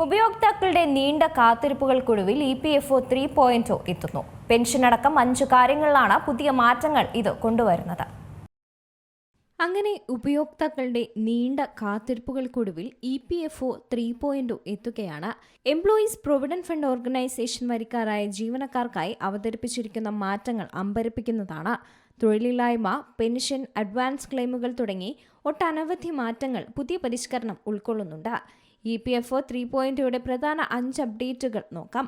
ഉപയോക്താക്കളുടെ നീണ്ട കാത്തിരിപ്പുകൾക്കൊടുവിൽ EPFO 3.0 എത്തുന്നു. പെൻഷൻ അടക്കം 5 കാര്യങ്ങളിലാണ് പുതിയ മാറ്റങ്ങൾ ഇത് കൊണ്ടുവരുന്നത്. അങ്ങനെ ഉപയോക്താക്കളുടെ നീണ്ട കാത്തിരിപ്പുകൾക്കൊടുവിൽ EPFO 3.0 എത്തുകയാണ്. എംപ്ലോയീസ് പ്രൊവിഡന്റ് ഫണ്ട് ഓർഗനൈസേഷൻ വരിക്കാരായ ജീവനക്കാർക്കായി അവതരിപ്പിച്ചിരിക്കുന്ന മാറ്റങ്ങൾ അമ്പരപ്പിക്കുന്നതാണ്. തൊഴിലില്ലായ്മ, പെൻഷൻ, അഡ്വാൻസ് ക്ലെയിമുകൾ തുടങ്ങി ഒട്ടനവധി മാറ്റങ്ങൾ പുതിയ പരിഷ്കരണം ഉൾക്കൊള്ളുന്നുണ്ട്. EPFO 3.0യുടെ പ്രധാന 5 അപ്ഡേറ്റുകൾ നോക്കാം.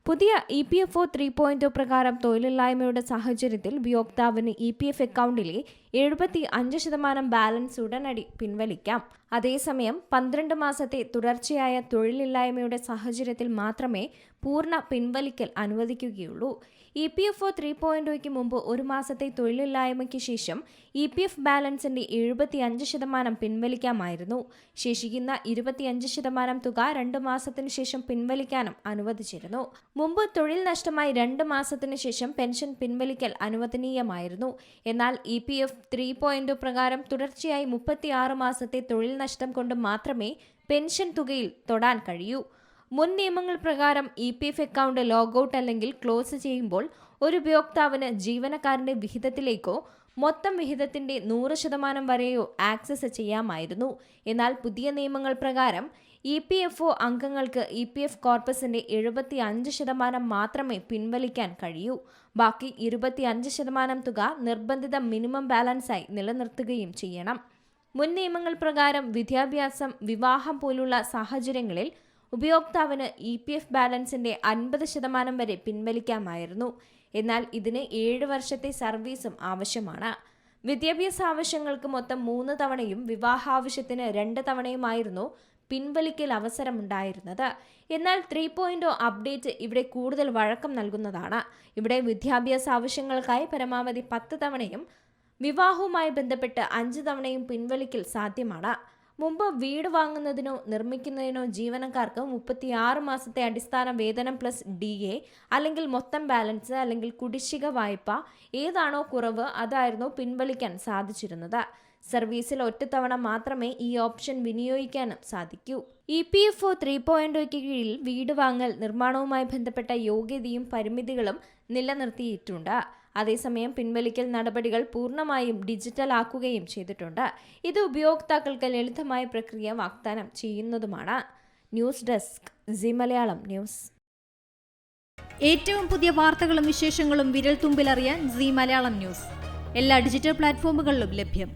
പുതിയ EPFO 3.0 പ്രകാരം തൊഴിലില്ലായ്മയുടെ സാഹചര്യത്തിൽ ഉപയോക്താവിന് EPF അക്കൗണ്ടിലെ 75% ബാലൻസ് ഉടനടി പിൻവലിക്കാം. അതേസമയം 12 മാസത്തെ തുടർച്ചയായ തൊഴിലില്ലായ്മയുടെ സാഹചര്യത്തിൽ മാത്രമേ പൂർണ്ണ പിൻവലിക്കൽ അനുവദിക്കുകയുള്ളൂ. EPFO 3.0യ്ക്ക് മുമ്പ് ഒരു മാസത്തെ തൊഴിലില്ലായ്മയ്ക്ക് ശേഷം EPF ബാലൻസിന്റെ 75% പിൻവലിക്കാമായിരുന്നു. ശേഷിക്കുന്ന 25% തുക 2 മാസത്തിനു ശേഷം പിൻവലിക്കാനും അനുവദിച്ചിരുന്നു. മുമ്പ് തൊഴിൽ നഷ്ടമായി 2 മാസത്തിനു ശേഷം പെൻഷൻ പിൻവലിക്കൽ അനുവദനീയമായിരുന്നു. എന്നാൽ EPF 3.0 പ്രകാരം തുടർച്ചയായി 36 മാസത്തെ തൊഴിൽ നഷ്ടം കൊണ്ട് മാത്രമേ പെൻഷൻ തുകയിൽ തൊടാൻ കഴിയൂ. മുൻ നിയമങ്ങൾ പ്രകാരം EPF അക്കൗണ്ട് ലോഗൌട്ട് അല്ലെങ്കിൽ ക്ലോസ് ചെയ്യുമ്പോൾ ഒരു ഉപയോക്താവിന് ജീവനക്കാരന്റെ വിഹിതത്തിലേക്കോ മൊത്തം വിഹിതത്തിന്റെ 100% വരെയോ ആക്സസ് ചെയ്യാമായിരുന്നു. എന്നാൽ പുതിയ നിയമങ്ങൾ പ്രകാരം EPFO അംഗങ്ങൾക്ക് EPF കോർപ്പസിന്റെ 75% മാത്രമേ പിൻവലിക്കാൻ കഴിയൂ. ബാക്കി 25% തുക നിർബന്ധിത മിനിമം ബാലൻസായി നിലനിർത്തുകയും ചെയ്യണം. മുൻ നിയമങ്ങൾ പ്രകാരം വിദ്യാഭ്യാസം, വിവാഹം പോലുള്ള സാഹചര്യങ്ങളിൽ ഉപയോക്താവിന് EPF ബാലൻസിന്റെ 50% വരെ പിൻവലിക്കാമായിരുന്നു. എന്നാൽ ഇതിന് 7 വർഷത്തെ സർവീസും ആവശ്യമാണ്. വിദ്യാഭ്യാസ ആവശ്യങ്ങൾക്ക് മൊത്തം 3 തവണയും വിവാഹാവശ്യത്തിന് 2 തവണയുമായിരുന്നു പിൻവലിക്കൽ അവസരമുണ്ടായിരുന്നത്. എന്നാൽ 3.0 അപ്ഡേറ്റ് ഇവിടെ കൂടുതൽ വഴക്കം നൽകുന്നതാണ്. ഇവിടെ വിദ്യാഭ്യാസ ആവശ്യങ്ങൾക്കായി പരമാവധി 10 തവണയും വിവാഹവുമായി ബന്ധപ്പെട്ട് 5 തവണയും പിൻവലിക്കൽ സാധ്യമാണ്. മുമ്പ് വീട് വാങ്ങുന്നതിനോ നിർമ്മിക്കുന്നതിനോ ജീവനക്കാർക്ക് 36 മാസത്തെ അടിസ്ഥാന വേതനം പ്ലസ് DA അല്ലെങ്കിൽ മൊത്തം ബാലൻസ് അല്ലെങ്കിൽ കുടിശ്ശിക വായ്പ ഏതാണോ കുറവ് അതായിരുന്നു പിൻവലിക്കാൻ സാധിച്ചിരുന്നത്. സർവീസിൽ ഒറ്റത്തവണ മാത്രമേ ഈ ഓപ്ഷൻ വിനിയോഗിക്കാനും സാധിക്കൂ. EPFO 3.0യ്ക്ക് കീഴിൽ വീട് വാങ്ങൽ, നിർമ്മാണവുമായി ബന്ധപ്പെട്ട യോഗ്യതയും പരിമിതികളും നിലനിർത്തിയിട്ടുണ്ട്. അതേസമയം പിൻവലിക്കൽ നടപടികൾ പൂർണ്ണമായും ഡിജിറ്റൽ ആക്കുകയും ചെയ്തിട്ടുണ്ട്. ഇത് ഉപയോക്താക്കൾക്ക് ലളിതമായ പ്രക്രിയ വാഗ്ദാനം ചെയ്യുന്നതുമാണ്. News desk Zee Malayalam news. ഏറ്റവും പുതിയ വാർത്തകളും വിശേഷങ്ങളും വിരൽ തുമ്പിലറിയാൻ സി മലയാളം ന്യൂസ് എല്ലാ ഡിജിറ്റൽ പ്ലാറ്റ്ഫോമുകളിലും ലഭ്യം.